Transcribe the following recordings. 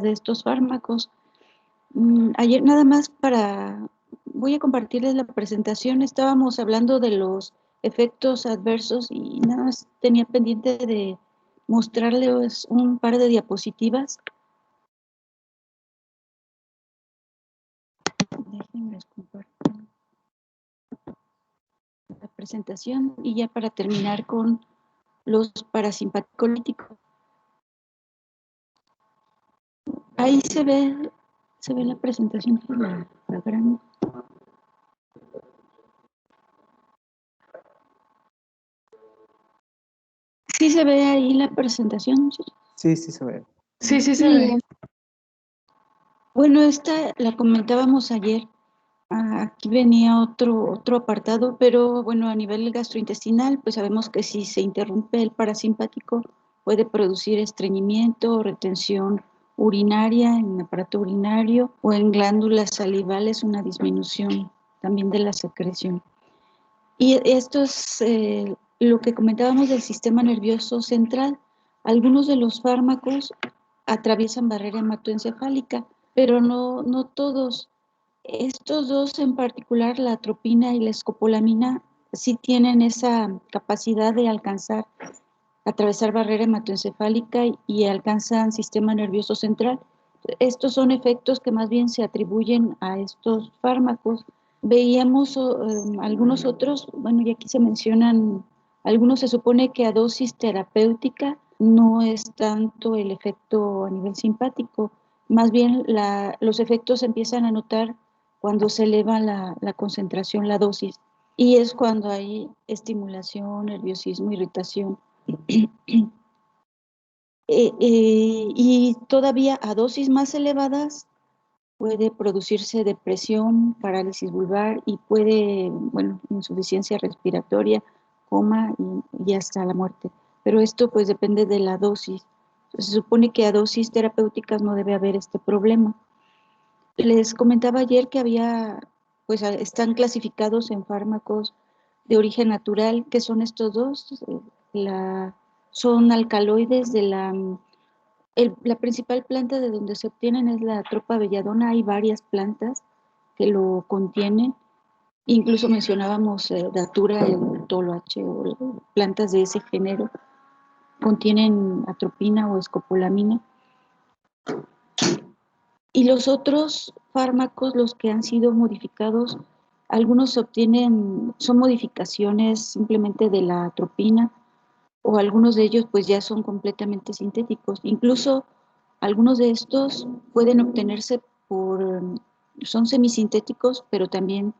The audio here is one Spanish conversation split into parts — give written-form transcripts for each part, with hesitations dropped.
de estos fármacos. Ayer nada más voy a compartirles la presentación, estábamos hablando de los efectos adversos y nada más tenía pendiente de mostrarles un par de diapositivas. Déjenme compartir la presentación y ya para terminar con los parasimpaticolíticos. Ahí se ve la presentación, la gran. ¿Sí se ve ahí la presentación? Sí, sí se ve. Sí, sí se ve. Bueno, esta la comentábamos ayer. Aquí venía otro apartado, pero bueno, a nivel gastrointestinal, pues sabemos que si se interrumpe el parasimpático puede producir estreñimiento o retención urinaria en el aparato urinario o en glándulas salivales, una disminución también de la secreción. Y esto es lo que comentábamos del sistema nervioso central. Algunos de los fármacos atraviesan barrera hematoencefálica, pero no todos. Estos dos en particular, la atropina y la escopolamina, sí tienen esa capacidad de atravesar barrera hematoencefálica y alcanzan sistema nervioso central. Estos son efectos que más bien se atribuyen a estos fármacos. Veíamos algunos otros, bueno, y aquí se mencionan, algunos se supone que a dosis terapéutica no es tanto el efecto a nivel simpático, más bien los efectos se empiezan a notar cuando se eleva la concentración, la dosis, y es cuando hay estimulación, nerviosismo, irritación. Y todavía a dosis más elevadas puede producirse depresión, parálisis vulvar y puede, bueno, insuficiencia respiratoria, coma y hasta la muerte. Pero esto pues depende de la dosis. Se supone que a dosis terapéuticas no debe haber este problema. Les comentaba ayer que pues están clasificados en fármacos de origen natural, que son estos dos, son alcaloides de la principal planta de donde se obtienen es la tropa belladona. Hay varias plantas que lo contienen, incluso mencionábamos datura, el toloache o plantas de ese género, contienen atropina o escopolamina. Y los otros fármacos, los que han sido modificados, algunos son modificaciones simplemente de la atropina, o algunos de ellos pues ya son completamente sintéticos. Incluso algunos de estos pueden obtenerse son semisintéticos, pero también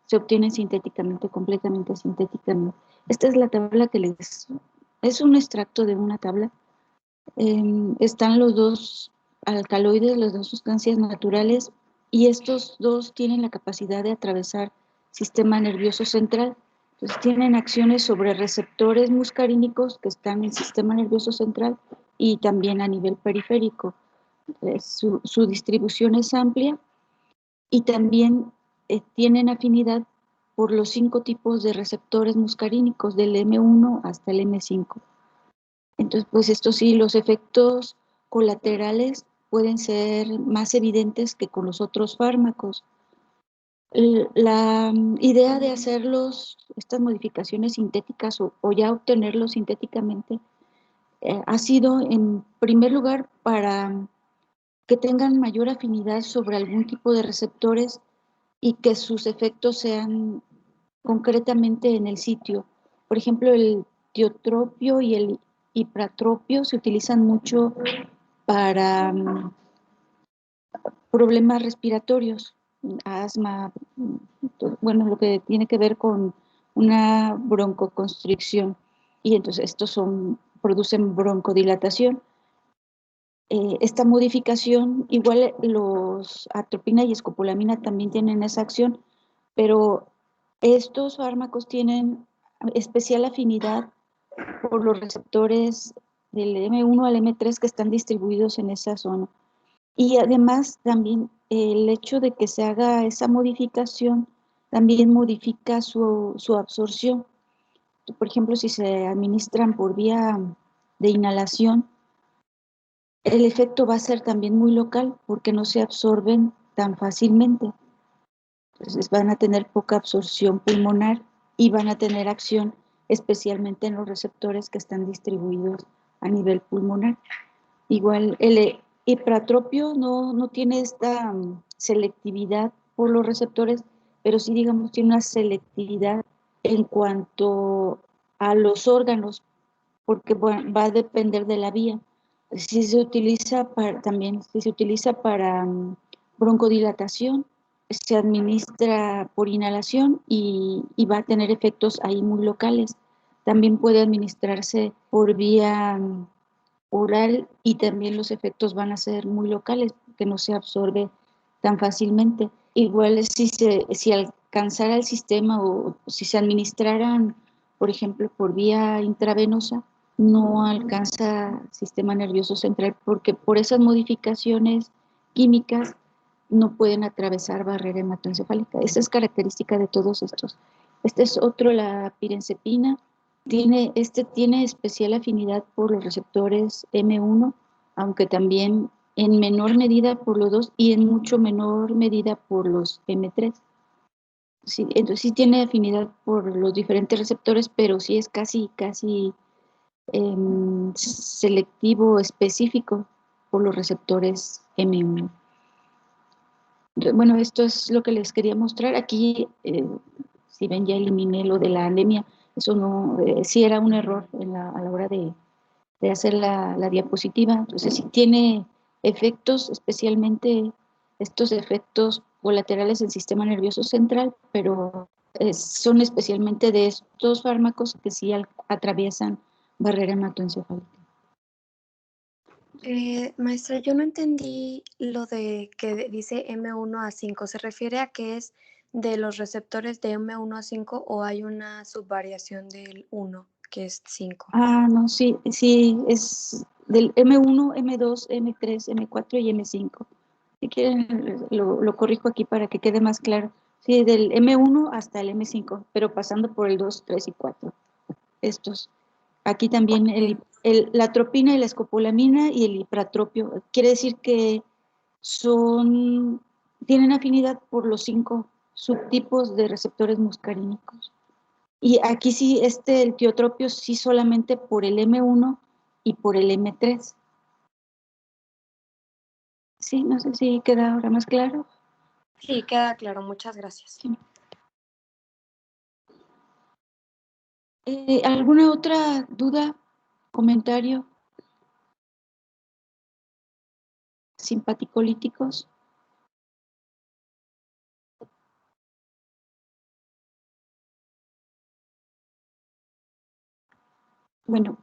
se obtienen sintéticamente, completamente sintéticamente. Esta es la tabla es un extracto de una tabla. Están los dos alcaloides, las dos sustancias naturales, y estos dos tienen la capacidad de atravesar sistema nervioso central. Entonces tienen acciones sobre receptores muscarínicos que están en el sistema nervioso central y también a nivel periférico. Su distribución es amplia y también tienen afinidad por los 5 tipos de receptores muscarínicos, del M1 hasta el M5. Entonces, pues esto sí, los efectos colaterales pueden ser más evidentes que con los otros fármacos. La idea de estas modificaciones sintéticas o ya obtenerlos sintéticamente ha sido en primer lugar para que tengan mayor afinidad sobre algún tipo de receptores y que sus efectos sean concretamente en el sitio. Por ejemplo, el tiotropio y el ipratropio se utilizan mucho para problemas respiratorios, asma, bueno, lo que tiene que ver con una broncoconstricción, y entonces producen broncodilatación. Esta modificación, igual los atropina y escopolamina también tienen esa acción, pero estos fármacos tienen especial afinidad por los receptores del M1 al M3 que están distribuidos en esa zona. Y además también el hecho de que se haga esa modificación también modifica su absorción. Por ejemplo, si se administran por vía de inhalación, el efecto va a ser también muy local porque no se absorben tan fácilmente. Entonces van a tener poca absorción pulmonar y van a tener acción especialmente en los receptores que están distribuidos a nivel pulmonar. Igual el hipratropio no tiene esta selectividad por los receptores, pero sí, digamos, tiene una selectividad en cuanto a los órganos, porque va a depender de la vía. Si se utiliza para, también, si se utiliza para broncodilatación, se administra por inhalación y va a tener efectos ahí muy locales. También puede administrarse por vía oral y también los efectos van a ser muy locales, que no se absorbe tan fácilmente. Igual si alcanzara el sistema o si se administraran, por ejemplo, por vía intravenosa, no alcanza sistema nervioso central porque por esas modificaciones químicas no pueden atravesar barrera hematoencefálica. Esa es característica de todos estos. Este es otro, la pirenzepina. Tiene especial afinidad por los receptores M1, aunque también en menor medida por los dos y en mucho menor medida por los M3. Sí, entonces sí tiene afinidad por los diferentes receptores, pero sí es casi selectivo específico por los receptores M1. Bueno, esto es lo que les quería mostrar. Aquí, si ven, ya eliminé lo de la anemia. Eso no, sí era un error a la hora de hacer la diapositiva. Entonces, sí tiene efectos, especialmente estos efectos colaterales del sistema nervioso central, pero son especialmente de estos fármacos que sí atraviesan barrera hematoencefálica. Maestra, yo no entendí lo de que dice M1 a 5. ¿Se refiere a que es de los receptores de M1 a 5 o hay una subvariación del 1 que es 5? Ah, no, sí, sí, es del M1, M2, M3, M4 y M5. Si quieren, lo corrijo aquí para que quede más claro. Sí, del M1 hasta el M5, pero pasando por el 2, 3 y 4. Estos. Aquí también Ok. la atropina y la escopolamina y el hipratropio. Quiere decir que tienen afinidad por los 5 subtipos de receptores muscarínicos. Y aquí sí, el tiotropio sí solamente por el M1 y por el M3. Sí, no sé si queda ahora más claro. Sí, queda claro. Muchas gracias. Sí. ¿Alguna otra duda, comentario? Simpaticolíticos. Bueno,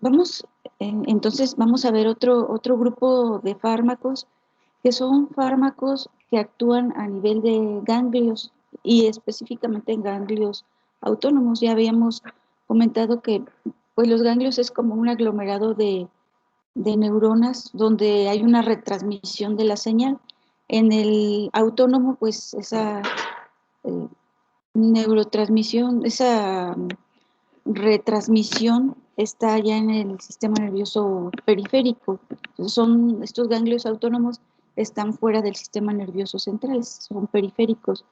entonces vamos a ver otro grupo de fármacos que son fármacos que actúan a nivel de ganglios y específicamente en ganglios autónomos. Ya habíamos comentado que pues, los ganglios es como un aglomerado de neuronas donde hay una retransmisión de la señal. En el autónomo, pues esa eh, neurotransmisión, esa retransmisión está ya en el sistema nervioso periférico. Estos ganglios autónomos están fuera del sistema nervioso central, son periféricos.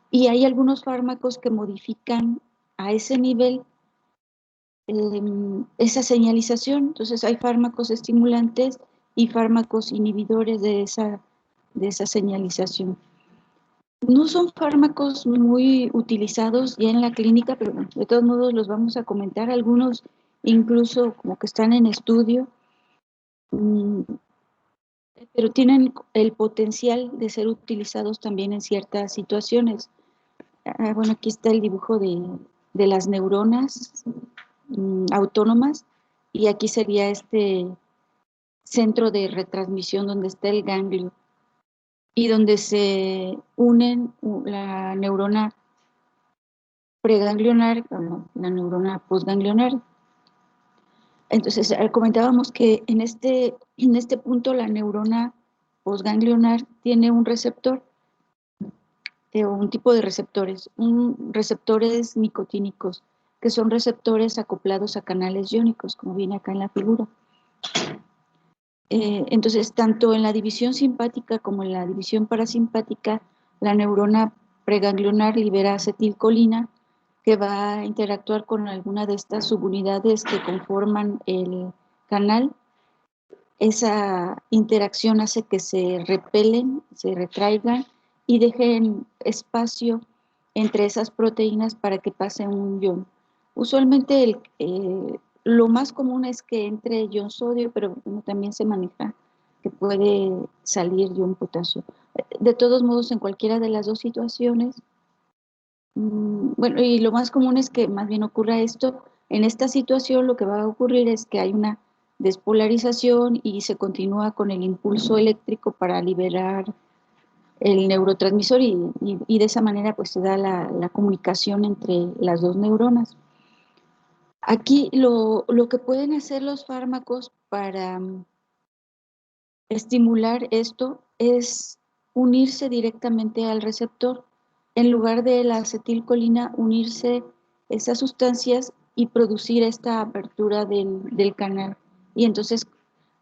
Y hay algunos fármacos que modifican a ese nivel esa señalización. Entonces hay fármacos estimulantes y fármacos inhibidores de esa señalización. No son fármacos muy utilizados ya en la clínica, pero bueno, de todos modos los vamos a comentar. Algunos incluso como que están en estudio, mm, pero tienen el potencial de ser utilizados también en ciertas situaciones. Bueno, aquí está el dibujo de las neuronas autónomas y aquí sería este centro de retransmisión donde está el ganglio y donde se unen la neurona preganglionar con la neurona postganglionar. Entonces, comentábamos que en este punto la neurona postganglionar tiene un receptor, o un tipo de receptores, receptores nicotínicos, que son receptores acoplados a canales iónicos, como viene acá en la figura. Entonces, tanto en la división simpática como en la división parasimpática, la neurona preganglionar libera acetilcolina, que va a interactuar con alguna de estas subunidades que conforman el canal. Esa interacción hace que se repelen, se retraigan y dejen espacio entre esas proteínas para que pase un ion. Usualmente lo más común es que entre ion sodio, pero también se maneja que puede salir ion potasio. De todos modos, en cualquiera de las dos situaciones, bueno, y lo más común es que más bien ocurra esto. En esta situación lo que va a ocurrir es que hay una despolarización y se continúa con el impulso eléctrico para liberar el neurotransmisor y de esa manera pues se da la comunicación entre las dos neuronas. Aquí lo que pueden hacer los fármacos para estimular esto es unirse directamente al receptor. En lugar de la acetilcolina, unirse esas sustancias y producir esta apertura del canal. Y entonces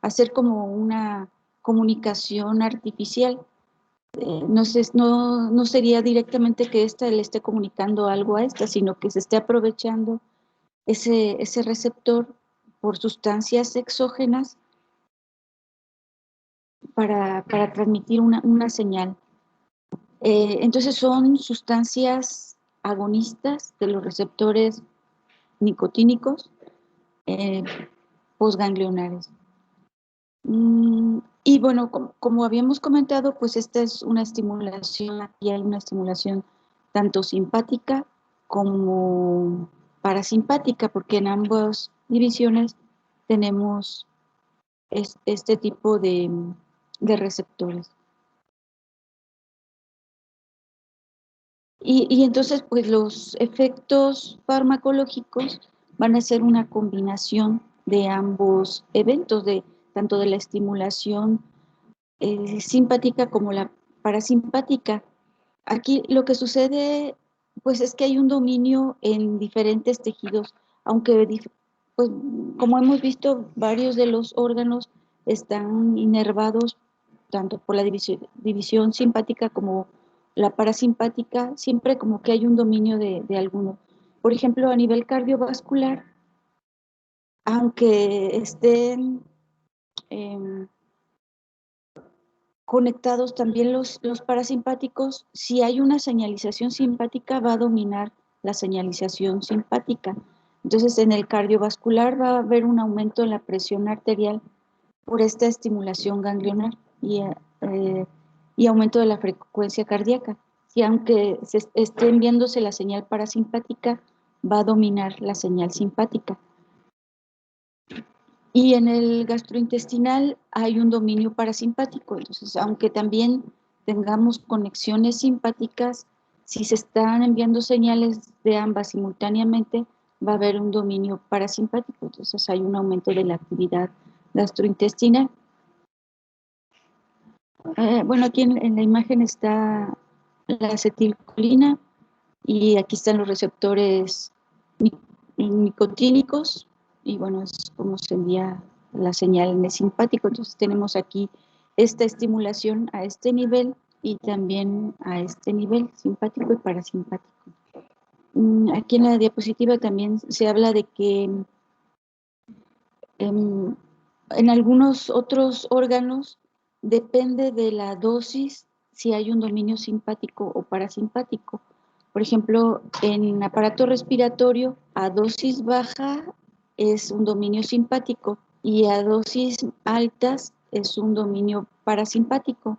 hacer como una comunicación artificial. No sería directamente que ésta le esté comunicando algo a esta, sino que se esté aprovechando ese receptor por sustancias exógenas para transmitir una señal. Entonces son sustancias agonistas de los receptores nicotínicos postganglionares. Y bueno, como habíamos comentado, pues esta es una estimulación, aquí hay una estimulación tanto simpática como parasimpática, porque en ambas divisiones tenemos este tipo de receptores. Y entonces, pues los efectos farmacológicos van a ser una combinación de ambos eventos, tanto de la estimulación simpática como la parasimpática. Aquí lo que sucede, pues es que hay un dominio en diferentes tejidos, aunque, pues, como hemos visto, varios de los órganos están inervados tanto por la división simpática como la parasimpática, siempre como que hay un dominio de alguno. Por ejemplo, a nivel cardiovascular, aunque estén eh, conectados también los parasimpáticos, si hay una señalización simpática va a dominar la señalización simpática. Entonces en el cardiovascular va a haber un aumento en la presión arterial por esta estimulación ganglionar y aumento de la frecuencia cardíaca. Y aunque se esté enviándose la señal parasimpática, va a dominar la señal simpática. Y en el gastrointestinal hay un dominio parasimpático, entonces aunque también tengamos conexiones simpáticas, si se están enviando señales de ambas simultáneamente, va a haber un dominio parasimpático, entonces hay un aumento de la actividad gastrointestinal. Bueno, aquí en la imagen está la acetilcolina y aquí están los receptores nicotínicos y bueno, es como se envía la señal en el simpático. Entonces tenemos aquí esta estimulación a este nivel y también a este nivel simpático y parasimpático. Aquí en la diapositiva también se habla de que en algunos otros órganos depende de la dosis si hay un dominio simpático o parasimpático. Por ejemplo, en aparato respiratorio, a dosis baja es un dominio simpático y a dosis altas es un dominio parasimpático.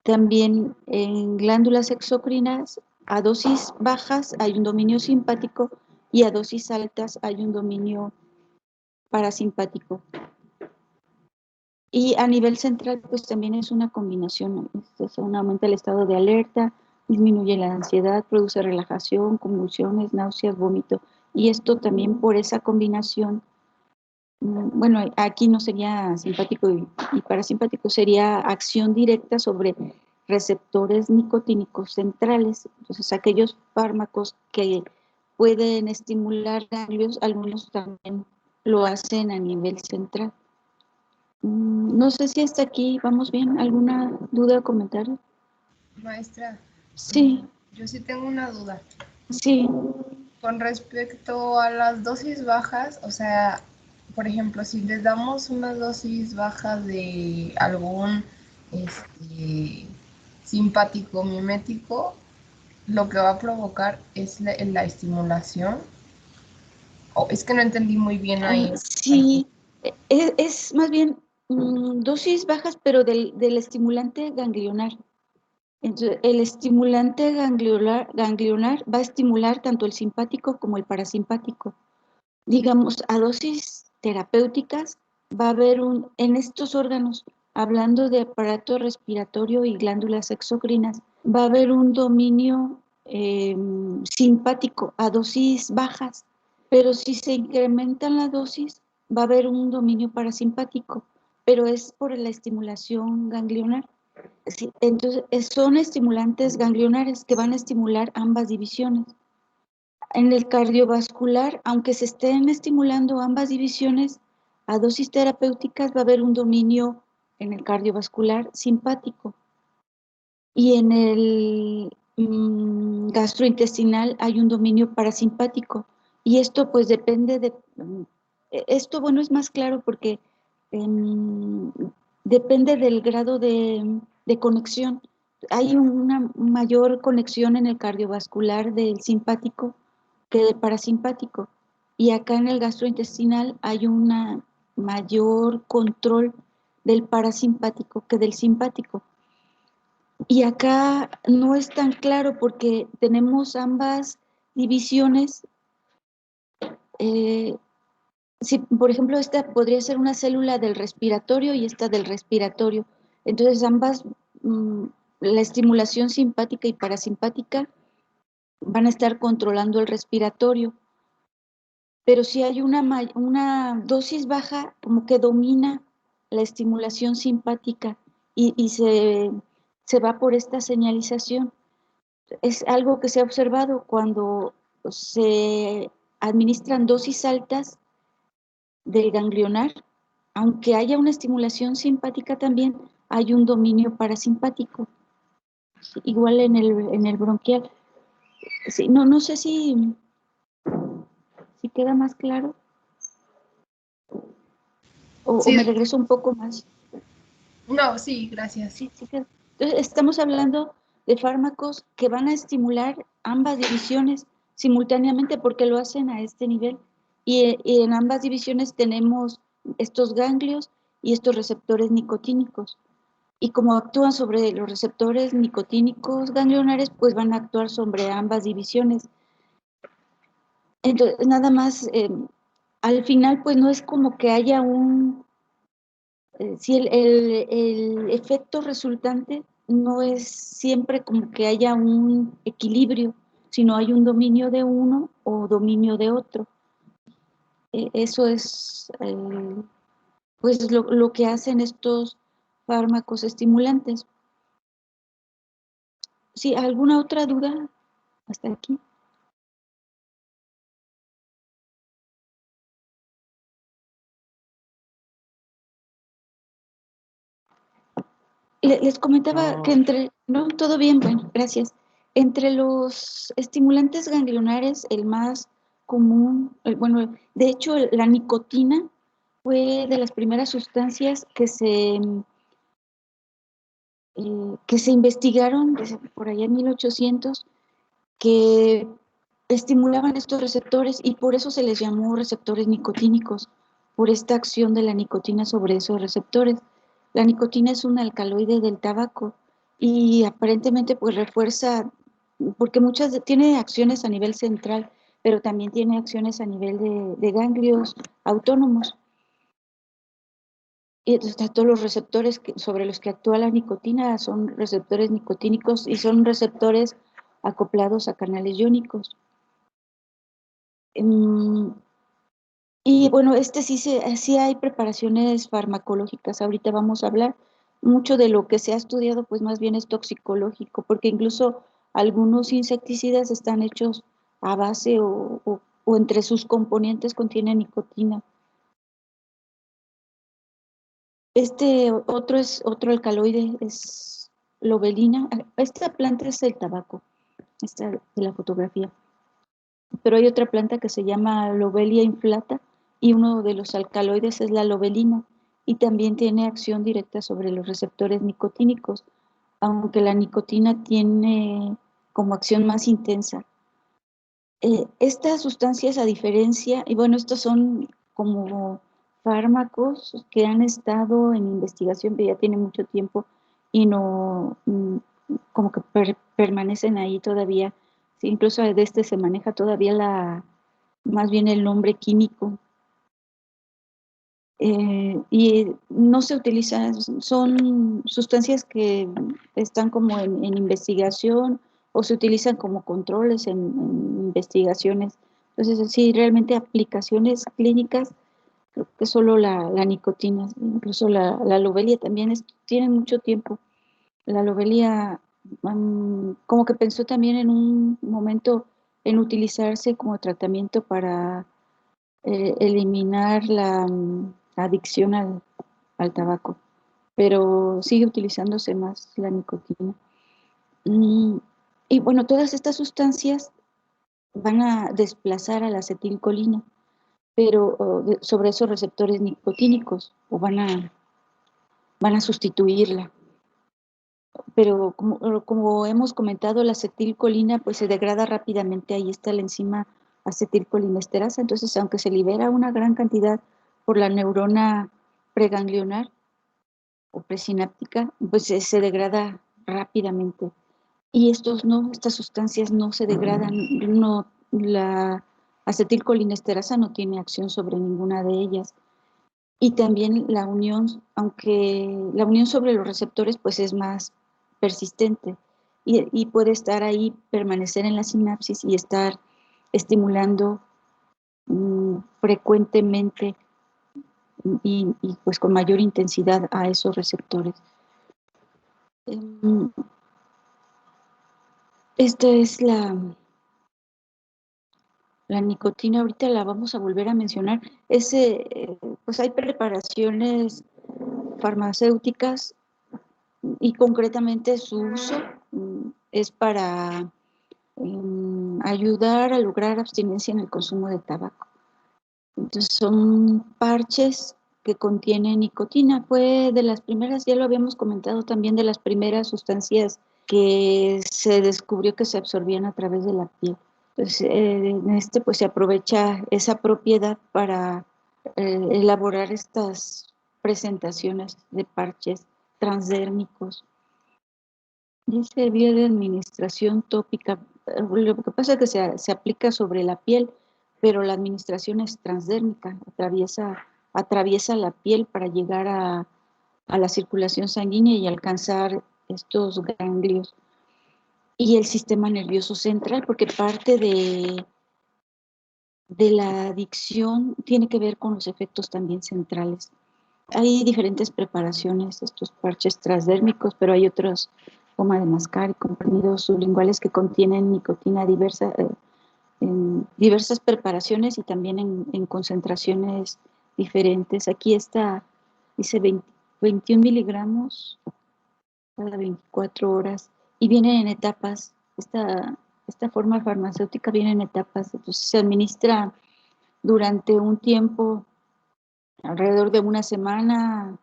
También en glándulas exocrinas, a dosis bajas hay un dominio simpático y a dosis altas hay un dominio parasimpático. Y a nivel central, pues también es una combinación, ¿no? Aumenta el estado de alerta, disminuye la ansiedad, produce relajación, convulsiones, náuseas, vómito. Y esto también por esa combinación, bueno, aquí no sería simpático y parasimpático, sería acción directa sobre receptores nicotínicos centrales. Entonces, aquellos fármacos que pueden estimular ganglios, algunos también lo hacen a nivel central. No sé si hasta aquí vamos bien. ¿Alguna duda o comentario? Maestra, Sí, yo sí tengo una duda. sí. Con respecto a las dosis bajas, o sea, por ejemplo, si les damos una dosis baja de algún simpático mimético, lo que va a provocar es la estimulación. Oh, es que no entendí muy bien ahí. Sí, es más bien dosis bajas, pero del estimulante ganglionar. Entonces, el estimulante ganglionar va a estimular tanto el simpático como el parasimpático. Digamos, a dosis terapéuticas va a haber en estos órganos, hablando de aparato respiratorio y glándulas exocrinas, va a haber un dominio simpático a dosis bajas, pero si se incrementan la dosis, va a haber un dominio parasimpático, pero es por la estimulación ganglionar. Sí, entonces, son estimulantes ganglionares que van a estimular ambas divisiones. En el cardiovascular, aunque se estén estimulando ambas divisiones, a dosis terapéuticas va a haber un dominio en el cardiovascular simpático. Y en el gastrointestinal hay un dominio parasimpático. Y esto pues depende de... Esto, bueno, es más claro porque em, depende del grado de conexión. Hay una mayor conexión en el cardiovascular del simpático que del parasimpático. Y acá en el gastrointestinal hay una mayor control del parasimpático que del simpático. Y acá no es tan claro porque tenemos ambas divisiones. eh, si, por ejemplo, esta podría ser una célula del respiratorio y esta del respiratorio. Entonces, ambas, la estimulación simpática y parasimpática van a estar controlando el respiratorio. Pero si hay una dosis baja, como que domina la estimulación simpática y se va por esta señalización. Es algo que se ha observado cuando se administran dosis altas del ganglionar, aunque haya una estimulación simpática también, hay un dominio parasimpático, igual en el bronquial. Sí, no sé si queda más claro o me Sí, regreso un poco más. no, sí, gracias. Sí, sí queda. Entonces, estamos hablando de fármacos que van a estimular ambas divisiones simultáneamente porque lo hacen a este nivel. Y en ambas divisiones tenemos estos ganglios y estos receptores nicotínicos. Y como actúan sobre los receptores nicotínicos ganglionares, pues van a actuar sobre ambas divisiones. Entonces, nada más, al final, pues no es como que haya si el efecto resultante no es siempre como que haya un equilibrio, sino hay un dominio de uno o dominio de otro. Eso es pues lo que hacen estos fármacos estimulantes. ¿Sí? ¿Alguna otra duda hasta aquí? Les comentaba que no, todo bien, bueno, gracias. Entre los estimulantes ganglionares, el más común, bueno, de hecho, la nicotina fue de las primeras sustancias que se investigaron desde por allá en 1800, que estimulaban estos receptores y por eso se les llamó receptores nicotínicos, por esta acción de la nicotina sobre esos receptores. La nicotina es un alcaloide del tabaco y aparentemente pues refuerza, porque tiene acciones a nivel central, pero también tiene acciones a nivel de ganglios autónomos. Y entonces todos los receptores sobre los que actúa la nicotina son receptores nicotínicos y son receptores acoplados a canales iónicos. Y bueno, sí hay preparaciones farmacológicas, ahorita vamos a hablar. Mucho de lo que se ha estudiado, pues más bien es toxicológico, porque incluso algunos insecticidas están hechos a base o entre sus componentes contienen nicotina. Otro alcaloide, es lobelina. Esta planta es el tabaco, esta de la fotografía. Pero hay otra planta que se llama Lobelia inflata y uno de los alcaloides es la lobelina y también tiene acción directa sobre los receptores nicotínicos, aunque la nicotina tiene como acción más intensa. Estas sustancias, a diferencia, y bueno, estos son como fármacos que han estado en investigación, pero ya tiene mucho tiempo y no, como que permanecen ahí todavía. Sí, incluso de este se maneja todavía más bien el nombre químico. Y no se utilizan, son sustancias que están como en investigación o se utilizan como controles en investigaciones. Entonces, sí, realmente aplicaciones clínicas, creo que solo la nicotina, incluso la lobelia también tiene mucho tiempo. La lobelia como que pensó también en un momento en utilizarse como tratamiento para eliminar la adicción al tabaco, pero sigue utilizándose más la nicotina. Mm, y bueno, todas estas sustancias van a desplazar a la acetilcolina, pero sobre esos receptores nicotínicos, o van a sustituirla. Pero como hemos comentado, la acetilcolina pues se degrada rápidamente, ahí está la enzima acetilcolinesterasa, entonces aunque se libera una gran cantidad por la neurona preganglionar o presináptica, pues se degrada rápidamente. Y estas sustancias no se degradan, no, la acetilcolinesterasa no tiene acción sobre ninguna de ellas. Y también la unión, aunque la unión sobre los receptores pues es más persistente y puede estar ahí, permanecer en la sinapsis y estar estimulando frecuentemente pues con mayor intensidad a esos receptores. Esta es la nicotina, ahorita la vamos a volver a mencionar. Pues hay preparaciones farmacéuticas y concretamente su uso es para ayudar a lograr abstinencia en el consumo de tabaco. Entonces son parches que contienen nicotina. Fue de las primeras, ya lo habíamos comentado también, de las primeras sustancias que se descubrió que se absorbían a través de la piel. Entonces, en pues se aprovecha esa propiedad para elaborar estas presentaciones de parches transdérmicos. Dice vía de administración tópica. Lo que pasa es que se aplica sobre la piel, pero la administración es transdérmica, atraviesa la piel para llegar a la circulación sanguínea y alcanzar estos ganglios. Y el sistema nervioso central, porque parte de la adicción tiene que ver con los efectos también centrales. Hay diferentes preparaciones, estos parches transdérmicos, pero hay otros, goma de mascar y comprimidos sublinguales que contienen nicotina en diversas preparaciones y también en concentraciones diferentes. Aquí está, dice 21 miligramos cada 24 horas y vienen en etapas. Esta forma farmacéutica viene en etapas, entonces se administra durante un tiempo, alrededor de una semana,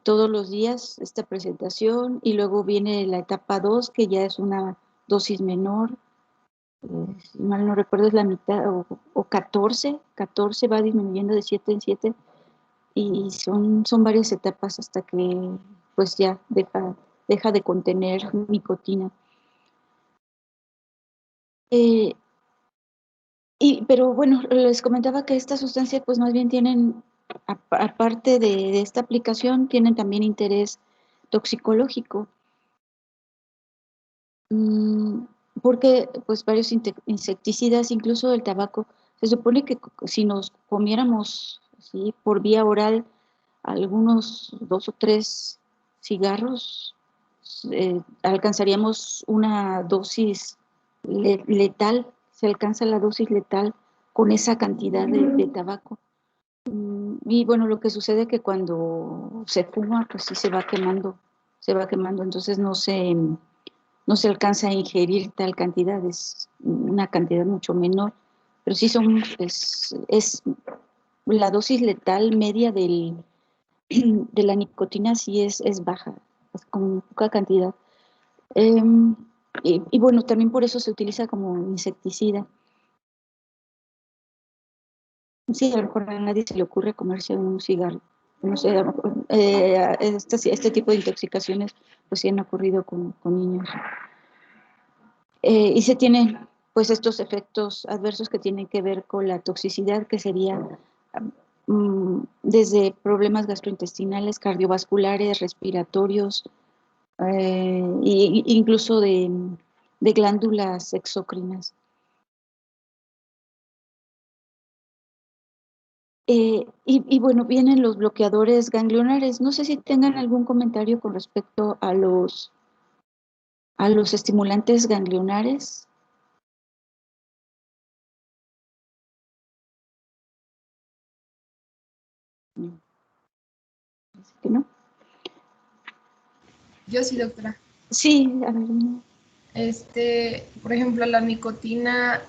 todos los días esta presentación y luego viene la etapa 2 que ya es una dosis menor, si mal no recuerdo es la mitad o 14 va disminuyendo de 7 en 7 y son varias etapas hasta que pues ya deja de contener nicotina. Eh, pero bueno, les comentaba que estas sustancias pues más bien tienen, aparte de esta aplicación, tienen también interés toxicológico, porque pues varios insecticidas, incluso el tabaco, se supone que si nos comiéramos ¿sí? por vía oral algunos 2 o 3 cigarros, alcanzaríamos una dosis letal, se alcanza la dosis letal con esa cantidad de tabaco. Y bueno, lo que sucede es que cuando se fuma, pues sí se va quemando, entonces no se alcanza a ingerir tal cantidad, es una cantidad mucho menor, pero sí es la dosis letal media de la nicotina sí es baja, es con poca cantidad. Em, y bueno, también por eso se utiliza como insecticida. Sí, a lo mejor a nadie se le ocurre comerse un cigarro. No sé, a lo mejor, este tipo de intoxicaciones pues sí han ocurrido con niños. Y se tienen pues estos efectos adversos que tienen que ver con la toxicidad, que sería desde problemas gastrointestinales, cardiovasculares, respiratorios, incluso de glándulas exócrinas. Y bueno, vienen los bloqueadores ganglionares. No sé si tengan algún comentario con respecto a los estimulantes ganglionares. No, parece que no. Yo sí, doctora. Sí, a ver, no. Por ejemplo, la nicotina,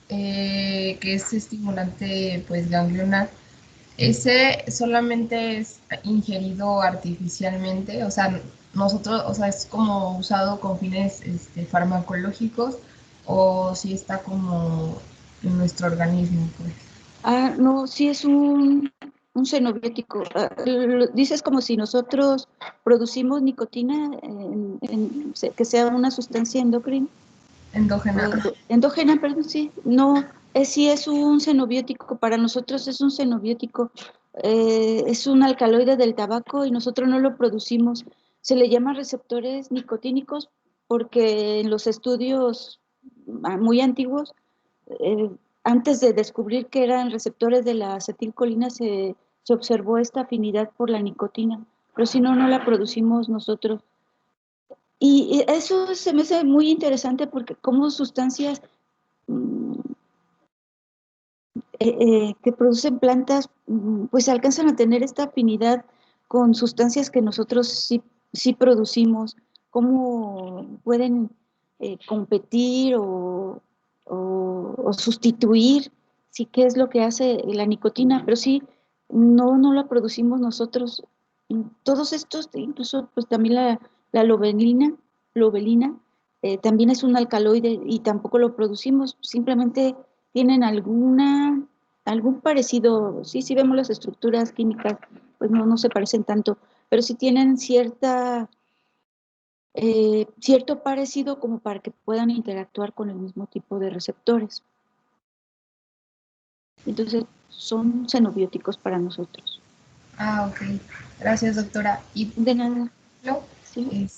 que es estimulante pues ganglionar, ese solamente es ingerido artificialmente, o sea, nosotros, o sea, es como usado con fines farmacológicos o si está como en nuestro organismo, pues. No, sí es un xenobiótico. Dices como si nosotros producimos nicotina, que sea una sustancia endocrina. Endógena. Endógena, perdón, sí. No, sí es un xenobiótico, para nosotros es un xenobiótico, es un alcaloide del tabaco y nosotros no lo producimos. Se le llama receptores nicotínicos porque en los estudios muy antiguos, eh, antes de descubrir que eran receptores de la acetilcolina, se observó esta afinidad por la nicotina, pero si no, no la producimos nosotros. Y eso se me hace muy interesante porque como sustancias mm, que producen plantas, pues alcanzan a tener esta afinidad con sustancias que nosotros sí producimos, cómo pueden competir o sustituir, sí, qué es lo que hace la nicotina, pero sí, no la producimos nosotros. Todos estos, incluso pues también la lobelina, también es un alcaloide y tampoco lo producimos, simplemente tienen algún parecido. Sí vemos las estructuras químicas, pues no se parecen tanto, pero sí tienen cierto parecido como para que puedan interactuar con el mismo tipo de receptores. Entonces, son xenobióticos para nosotros. Ah, ok. Gracias, doctora. Y, De nada, no, sí.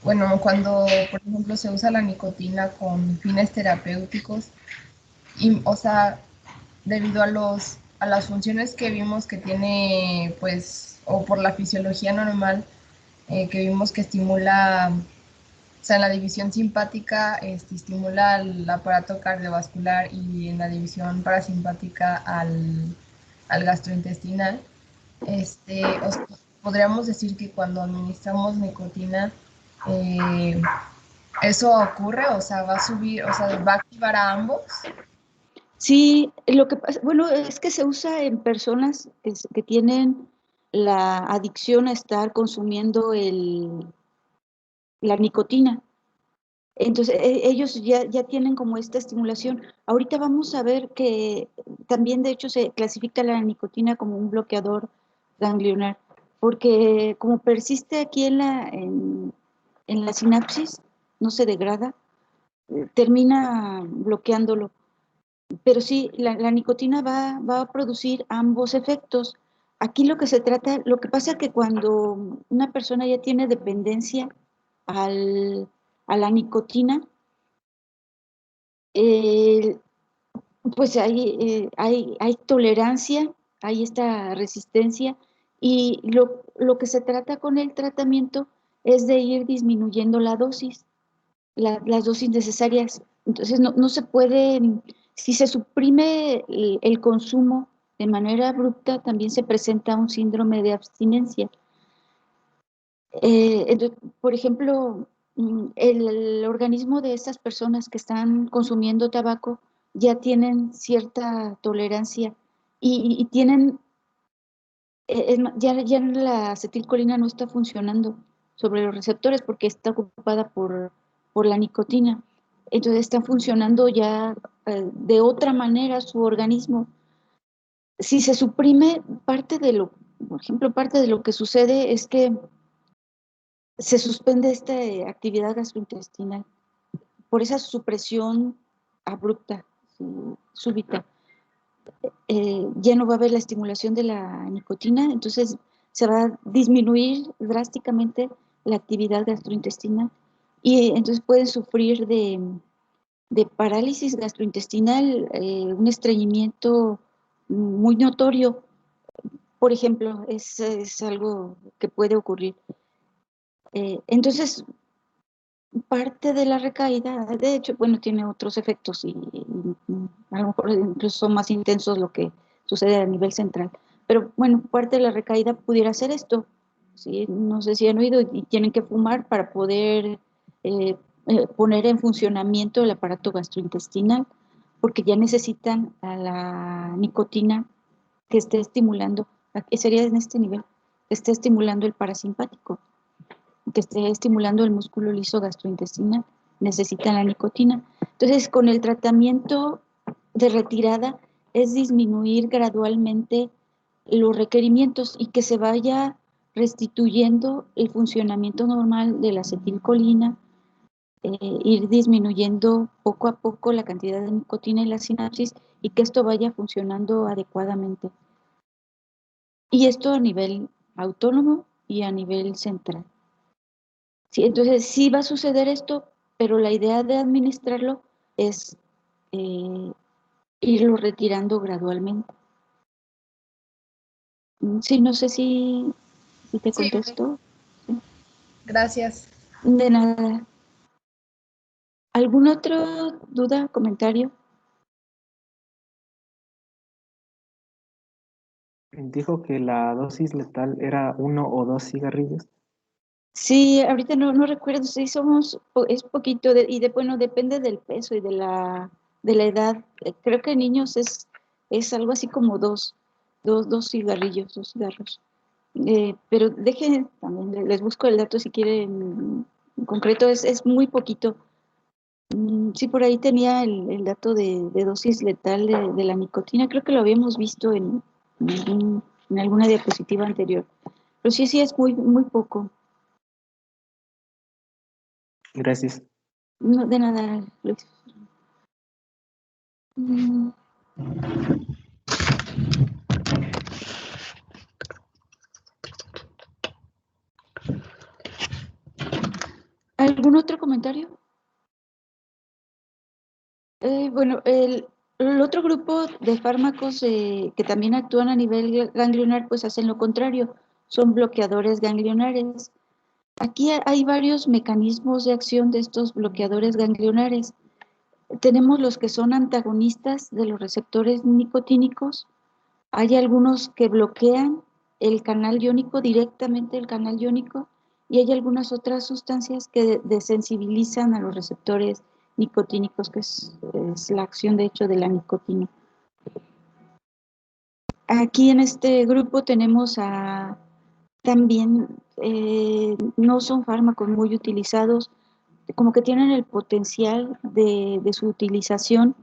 bueno, cuando, por ejemplo, se usa la nicotina con fines terapéuticos, y, o sea, debido a las funciones que vimos que tiene, pues, o por la fisiología normal, que vimos que estimula, o sea, en la división simpática, estimula el aparato cardiovascular y en la división parasimpática al gastrointestinal. O sea, podríamos decir que cuando administramos nicotina, eh, eso ocurre, o sea, va a subir, o sea, va a activar a ambos. Sí, lo que pasa, bueno, es que se usa en personas que tienen la adicción a estar consumiendo la nicotina. Entonces, ellos ya tienen como esta estimulación. Ahorita vamos a ver que también, de hecho, se clasifica la nicotina como un bloqueador ganglionar, porque como persiste aquí en la sinapsis, no se degrada, termina bloqueándolo. Pero sí, la nicotina va a producir ambos efectos. Aquí lo que se trata, lo que pasa es que cuando una persona ya tiene dependencia a la nicotina, eh, pues hay tolerancia, hay esta resistencia y lo que se trata con el tratamiento es de ir disminuyendo la dosis, las dosis necesarias. Entonces no se puede, si se suprime el consumo de manera abrupta, también se presenta un síndrome de abstinencia. Entonces, por ejemplo, el organismo de estas personas que están consumiendo tabaco ya tienen cierta tolerancia y tienen, ya la acetilcolina no está funcionando sobre los receptores porque está ocupada por la nicotina. Entonces están funcionando ya de otra manera su organismo. Si se suprime por ejemplo, parte de lo que sucede es que se suspende esta actividad gastrointestinal por esa supresión abrupta, súbita. Ya no va a haber la estimulación de la nicotina, entonces se va a disminuir drásticamente la actividad gastrointestinal y entonces pueden sufrir de parálisis gastrointestinal, un estreñimiento muy notorio, por ejemplo, es algo que puede ocurrir. Entonces, parte de la recaída, de hecho, bueno, tiene otros efectos y a lo mejor incluso son más intensos lo que sucede a nivel central. Pero bueno, parte de la recaída pudiera ser esto. ¿Sí? No sé si han oído y tienen que fumar para poder poner en funcionamiento el aparato gastrointestinal, porque ya necesitan a la nicotina que esté estimulando, que sería en este nivel, que esté estimulando el parasimpático, que esté estimulando el músculo liso gastrointestinal, necesitan la nicotina. Entonces, con el tratamiento de retirada es disminuir gradualmente los requerimientos y que se vaya restituyendo el funcionamiento normal de la acetilcolina, ir disminuyendo poco a poco la cantidad de nicotina en la sinapsis y que esto vaya funcionando adecuadamente. Y esto a nivel autónomo y a nivel central. Sí, entonces sí va a suceder esto, pero la idea de administrarlo es irlo retirando gradualmente. Sí, no sé si te Sí, contesto. Sí. gracias. De nada. ¿Alguna otra duda, comentario? Dijo que la dosis letal era 1 o 2 cigarrillos. Sí, ahorita no recuerdo si es poquito, bueno, depende del peso y de la edad. Creo que en niños es algo así como dos cigarrillos, 2 cigarros. Pero dejen, también les busco el dato si quieren en concreto, es muy poquito. Sí, por ahí tenía el dato de dosis letal de la nicotina, creo que lo habíamos visto en alguna diapositiva anterior. Pero sí, es muy poco. Gracias. No, de nada, Luis. Mm, ¿Algún otro comentario? Bueno, el otro grupo de fármacos que también actúan a nivel ganglionar, pues hacen lo contrario, son bloqueadores ganglionares. Aquí hay varios mecanismos de acción de estos bloqueadores ganglionares. Tenemos los que son antagonistas de los receptores nicotínicos. Hay algunos que bloquean el canal iónico, directamente el canal iónico, y hay algunas otras sustancias que desensibilizan a los receptores nicotínicos, que es la acción de hecho de la nicotina. Aquí en este grupo tenemos también, no son fármacos muy utilizados, como que tienen el potencial de su utilización.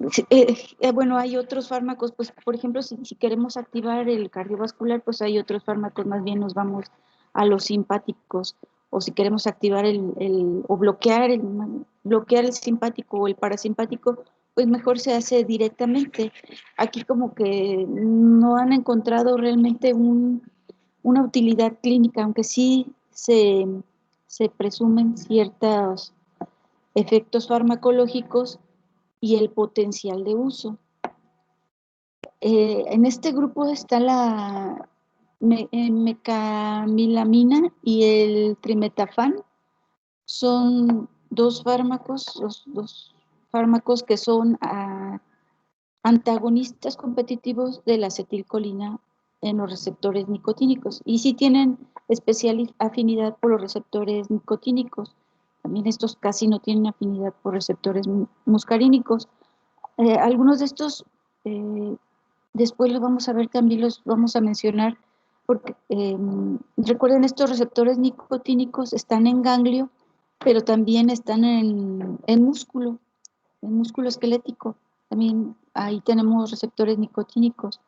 Sí, bueno, hay otros fármacos, pues por ejemplo, si queremos activar el cardiovascular, pues hay otros fármacos, más bien nos vamos a los simpáticos, o si queremos activar o bloquear el simpático o el parasimpático, pues mejor se hace directamente. Aquí como que no han encontrado realmente una utilidad clínica, aunque sí se presumen ciertos efectos farmacológicos y el potencial de uso. En este grupo está la mecamilamina y el trimetafán. Son dos fármacos que son antagonistas competitivos de la acetilcolina en los receptores nicotínicos y sí tienen especial afinidad por los receptores nicotínicos. También estos casi no tienen afinidad por receptores muscarínicos. Algunos de estos, después los vamos a ver, también los vamos a mencionar, porque recuerden, estos receptores nicotínicos están en ganglio, pero también están en músculo esquelético. También ahí tenemos receptores nicotínicos.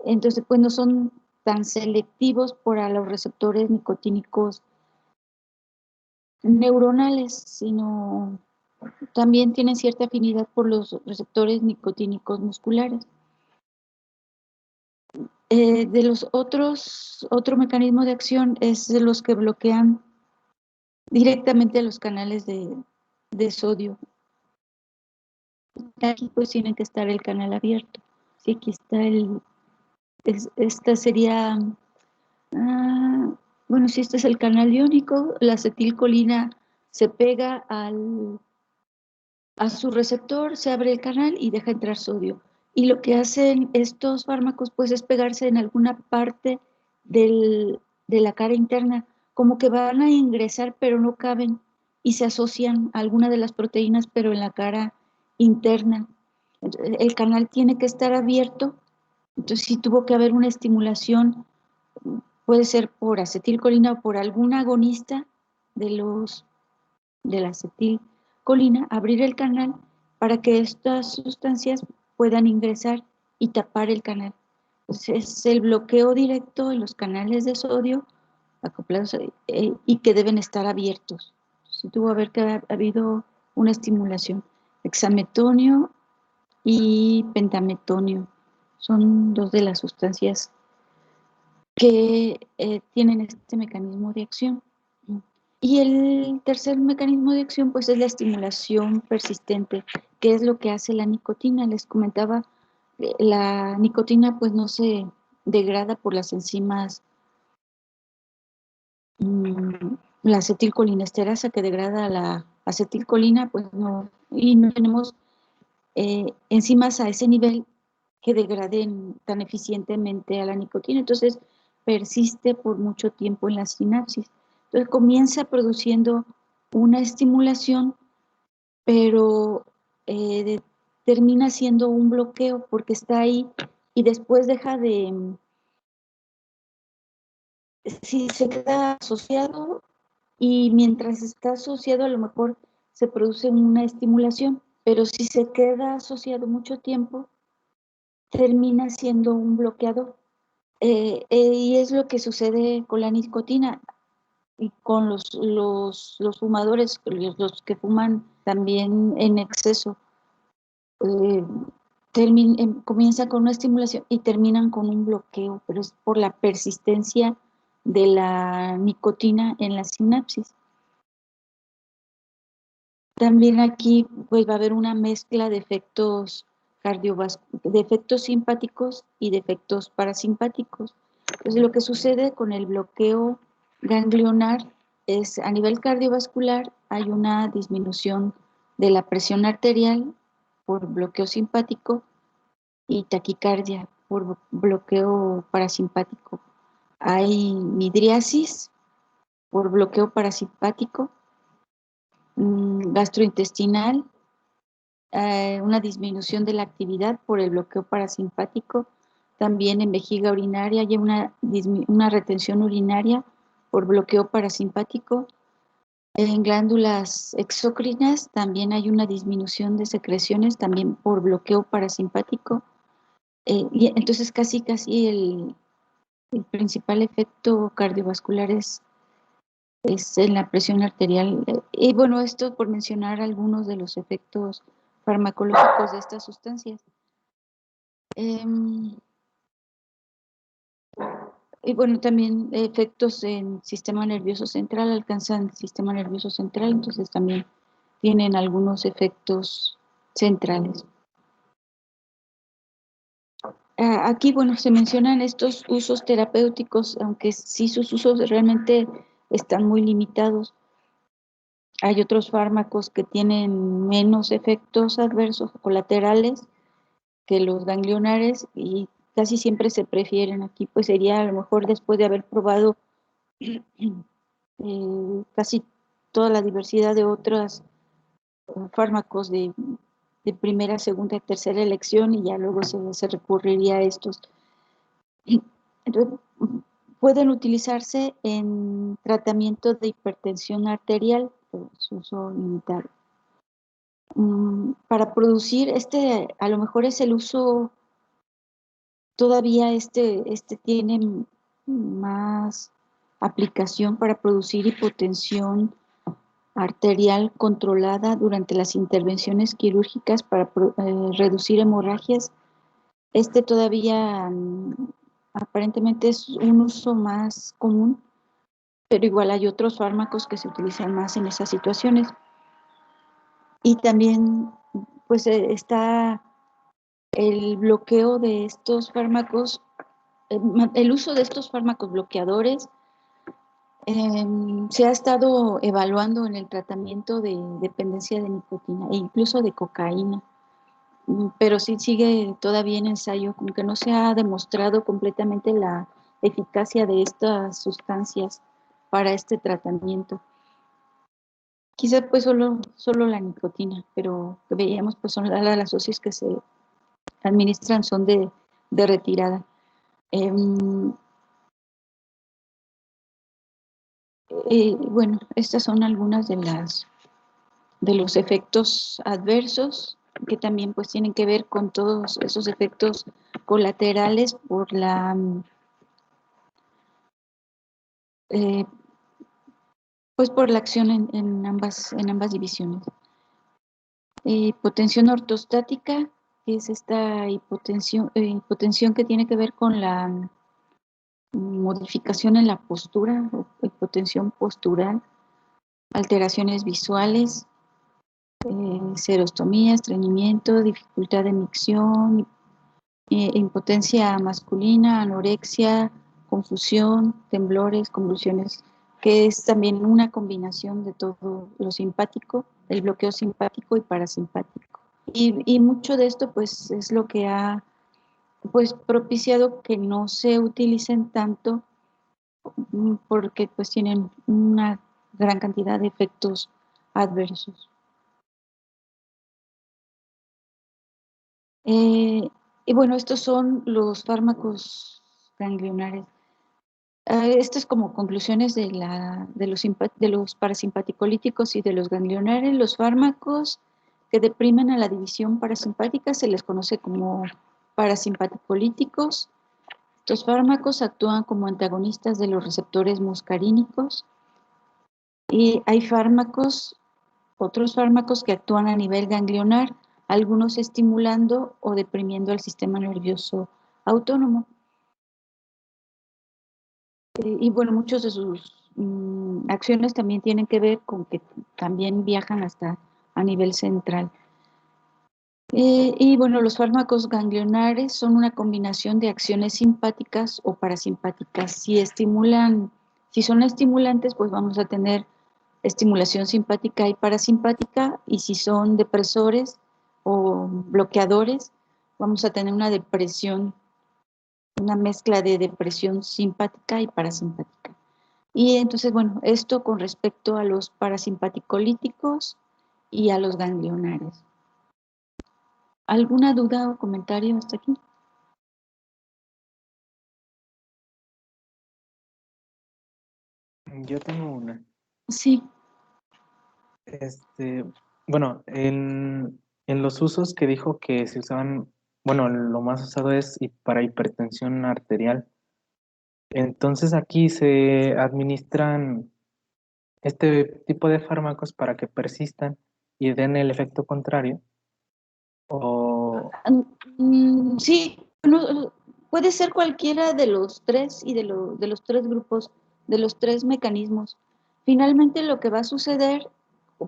Entonces, pues no son tan selectivos para los receptores nicotínicos neuronales, sino también tienen cierta afinidad por los receptores nicotínicos musculares. De los otro mecanismo de acción es de los que bloquean directamente los canales de sodio. Aquí pues tiene que estar el canal abierto. Sí, aquí está esta sería, bueno, si este es el canal iónico, la acetilcolina se pega a su receptor, se abre el canal y deja entrar sodio. Y lo que hacen estos fármacos pues es pegarse en alguna parte de la cara interna, como que van a ingresar pero no caben y se asocian a alguna de las proteínas pero en la cara interna. El canal tiene que estar abierto, entonces sí tuvo que haber una estimulación, puede ser por acetilcolina o por algún agonista de la acetilcolina, abrir el canal para que estas sustancias puedan ingresar y tapar el canal. Entonces, es el bloqueo directo en los canales de sodio acoplados y que deben estar abiertos. Si tuvo que haber habido una estimulación. Hexametonio y pentametonio son dos de las sustancias que tienen este mecanismo de acción. Y el tercer mecanismo de acción pues es la estimulación persistente, que es lo que hace la nicotina. Les comentaba, la nicotina pues no se degrada por las enzimas, la acetilcolinesterasa que degrada la acetilcolina, pues no, y no tenemos enzimas a ese nivel que degraden tan eficientemente a la nicotina. Entonces persiste por mucho tiempo en la sinapsis. Entonces comienza produciendo una estimulación, pero termina siendo un bloqueo porque está ahí y después deja de, si se queda asociado y mientras está asociado a lo mejor se produce una estimulación, pero si se queda asociado mucho tiempo, termina siendo un bloqueador. Y es lo que sucede con la nicotina y con los fumadores, los que fuman también en exceso. Comienza con una estimulación y terminan con un bloqueo, pero es por la persistencia de la nicotina en la sinapsis. También aquí pues va a haber una mezcla de efectos de efectos simpáticos y de efectos parasimpáticos. Entonces lo que sucede con el bloqueo ganglionar es a nivel cardiovascular hay una disminución de la presión arterial por bloqueo simpático y taquicardia por bloqueo parasimpático. Hay midriasis por bloqueo parasimpático, gastrointestinal, una disminución de la actividad por el bloqueo parasimpático, también en vejiga urinaria hay una retención urinaria por bloqueo parasimpático, en glándulas exócrinas también hay una disminución de secreciones también por bloqueo parasimpático, y entonces casi el principal efecto cardiovascular es en la presión arterial. Y bueno, esto por mencionar algunos de los efectos farmacológicos de estas sustancias. Y bueno, también efectos en sistema nervioso central, alcanzan el sistema nervioso central, entonces también tienen algunos efectos centrales. Aquí, bueno, se mencionan estos usos terapéuticos, aunque sí sus usos realmente están muy limitados. Hay otros fármacos que tienen menos efectos adversos o colaterales que los ganglionares y casi siempre se prefieren. Aquí pues sería a lo mejor después de haber probado casi toda la diversidad de otros fármacos de primera, segunda, tercera elección y ya luego se recurriría a estos. Entonces, pueden utilizarse en tratamiento de hipertensión arterial, pero su uso limitado. Para producir, a lo mejor es el uso, todavía tiene más aplicación para producir hipotensión arterial controlada durante las intervenciones quirúrgicas para reducir hemorragias. Todavía aparentemente es un uso más común, pero igual hay otros fármacos que se utilizan más en esas situaciones. Y también pues está el bloqueo de estos fármacos, el uso de estos fármacos bloqueadores se ha estado evaluando en el tratamiento de dependencia de nicotina e incluso de cocaína, pero sí sigue todavía en ensayo, como que no se ha demostrado completamente la eficacia de estas sustancias para este tratamiento. Quizás pues solo la nicotina, pero veíamos pues son las dosis que se administran son de retirada. Bueno, estas son algunas de los efectos adversos que también pues tienen que ver con todos esos efectos colaterales por pues por la acción en ambas divisiones. Hipotensión ortostática, que es esta hipotensión que tiene que ver con la modificación en la postura, o hipotensión postural, alteraciones visuales, serostomía, estreñimiento, dificultad de micción, impotencia masculina, anorexia, confusión, temblores, convulsiones, que es también una combinación de todo lo simpático, el bloqueo simpático y parasimpático. Y mucho de esto pues es lo que ha pues propiciado que no se utilicen tanto porque pues tienen una gran cantidad de efectos adversos. Y bueno, estos son los fármacos ganglionares. Esto es como conclusiones de los parasimpaticolíticos y de los ganglionares. Los fármacos que deprimen a la división parasimpática se les conoce como parasimpaticolíticos. Estos fármacos actúan como antagonistas de los receptores muscarínicos y hay otros fármacos que actúan a nivel ganglionar, algunos estimulando o deprimiendo el sistema nervioso autónomo. Y bueno, muchos de sus acciones también tienen que ver con que también viajan hasta a nivel central. Y bueno, los fármacos ganglionares son una combinación de acciones simpáticas o parasimpáticas. Si son estimulantes, pues vamos a tener estimulación simpática y parasimpática, y si son depresores o bloqueadores, vamos a tener una mezcla de depresión simpática y parasimpática. Y entonces, bueno, esto con respecto a los parasimpaticolíticos y a los ganglionares. ¿Alguna duda o comentario hasta aquí? Yo tengo una. Sí. Bueno, en los usos que dijo que se usaban, bueno, lo más usado es para hipertensión arterial. Entonces aquí se administran este tipo de fármacos para que persistan y den el efecto contrario. Sí, bueno, puede ser cualquiera de los tres y de los tres grupos, de los tres mecanismos. Finalmente lo que va a suceder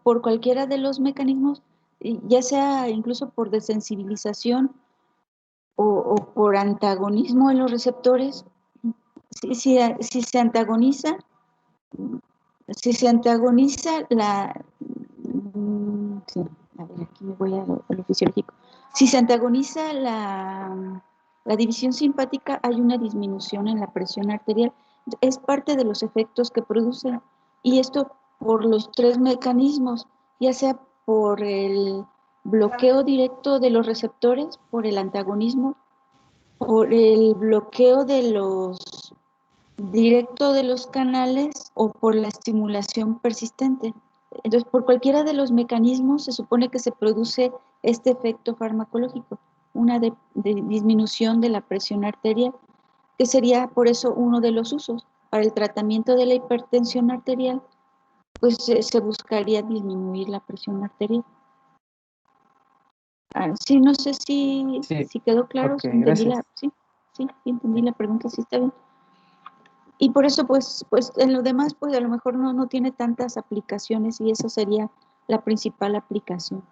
por cualquiera de los mecanismos, ya sea incluso por desensibilización o por antagonismo en los receptores, si se antagoniza, sí, a ver, aquí me voy a lo fisiológico. Si se antagoniza la división simpática, hay una disminución en la presión arterial. Es parte de los efectos que produce. Y esto por los tres mecanismos, ya sea por el bloqueo directo de los receptores, por el antagonismo, por el bloqueo de los directo de los canales o por la estimulación persistente. Entonces, por cualquiera de los mecanismos se supone que se produce este efecto farmacológico, una de disminución de la presión arterial, que sería por eso uno de los usos. Para el tratamiento de la hipertensión arterial, pues se buscaría disminuir la presión arterial. Sí, no sé Sí, si quedó claro, ok, si entendí gracias. sí, entendí la pregunta, sí está bien. Y por eso, pues en lo demás, pues a lo mejor no tiene tantas aplicaciones y esa sería la principal aplicación.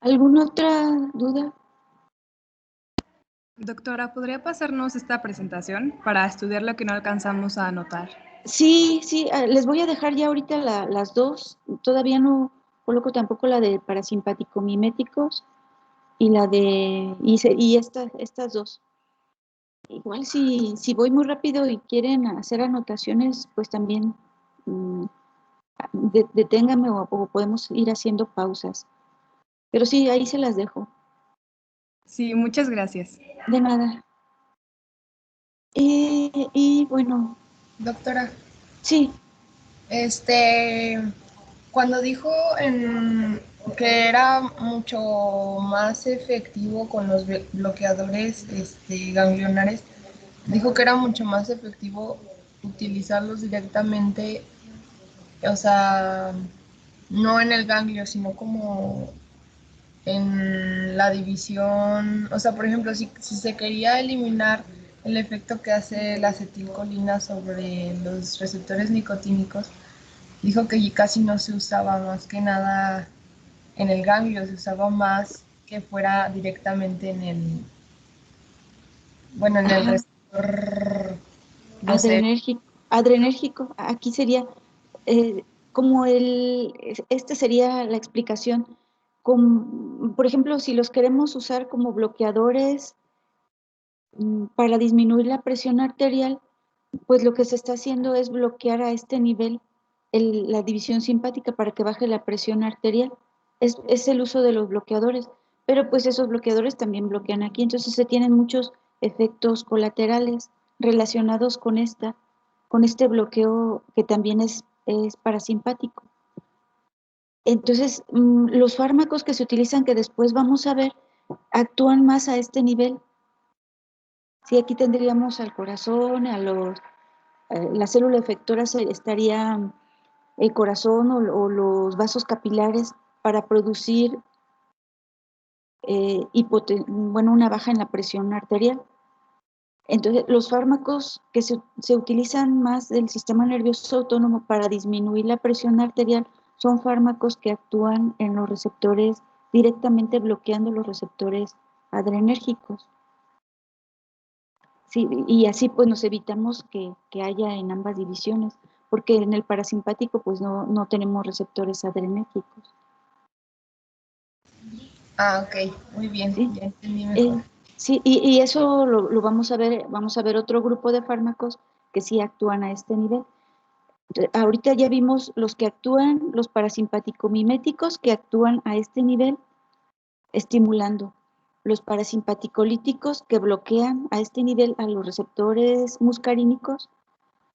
¿Alguna otra duda? Doctora, ¿podría pasarnos esta presentación para estudiar lo que no alcanzamos a anotar? Sí, les voy a dejar ya ahorita las dos. Todavía no coloco tampoco la de parasimpático miméticos y la de estas dos. Igual si voy muy rápido y quieren hacer anotaciones, pues también deténgame o podemos ir haciendo pausas. Pero sí, ahí se las dejo. Sí, muchas gracias. De nada. Y bueno, Doctora, sí, cuando dijo que era mucho más efectivo con los bloqueadores ganglionares, dijo que era mucho más efectivo utilizarlos directamente, o sea, no en el ganglio, sino como en la división, o sea, por ejemplo, si se quería eliminar el efecto que hace la acetilcolina sobre los receptores nicotínicos, dijo que casi no se usaba más que nada en el ganglio, se usaba más que fuera directamente en el, bueno, en el ajá, receptor, no sé. adrenérgico, aquí sería eh, como este sería la explicación. Por ejemplo, si los queremos usar como bloqueadores para disminuir la presión arterial, pues lo que se está haciendo es bloquear a este nivel la división simpática para que baje la presión arterial. Es el uso de los bloqueadores, pero pues esos bloqueadores también bloquean aquí, entonces se tienen muchos efectos colaterales relacionados con este bloqueo que también es parasimpático. Entonces, los fármacos que se utilizan, que después vamos a ver, actúan más a este nivel. Sí, aquí tendríamos al corazón, la célula efectora estaría el corazón o los vasos capilares para producir una baja en la presión arterial. Entonces, los fármacos que se utilizan más del sistema nervioso autónomo para disminuir la presión arterial son fármacos que actúan en los receptores, directamente bloqueando los receptores adrenérgicos. Sí, y así pues nos evitamos que haya en ambas divisiones, porque en el parasimpático pues no tenemos receptores adrenérgicos. Ah, ok, muy bien, ¿Sí? ya entendí mejor. Sí, y eso lo vamos a ver otro grupo de fármacos que sí actúan a este nivel. Ahorita ya vimos los que actúan, los parasimpático-miméticos que actúan a este nivel, estimulando. Los parasimpaticolíticos que bloquean a este nivel a los receptores muscarínicos.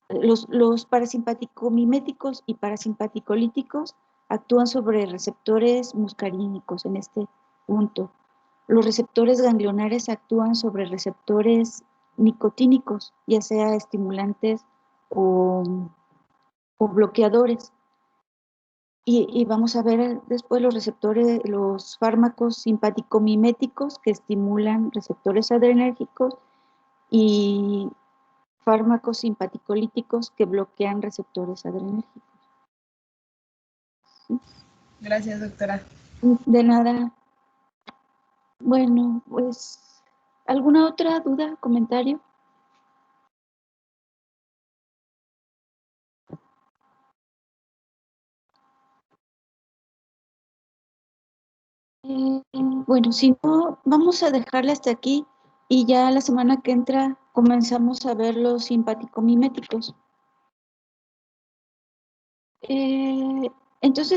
Los parasimpático-miméticos y parasimpaticolíticos actúan sobre receptores muscarínicos en este punto. Los receptores ganglionares actúan sobre receptores nicotínicos, ya sea estimulantes o, o bloqueadores. Y vamos a ver después los receptores, los fármacos simpático-miméticos que estimulan receptores adrenérgicos y fármacos simpaticolíticos que bloquean receptores adrenérgicos. ¿Sí? Gracias, doctora. De nada. Bueno, pues, ¿alguna otra duda, comentario? Bueno, si no, vamos a dejarle hasta aquí y ya la semana que entra comenzamos a ver los simpaticomiméticos. Entonces,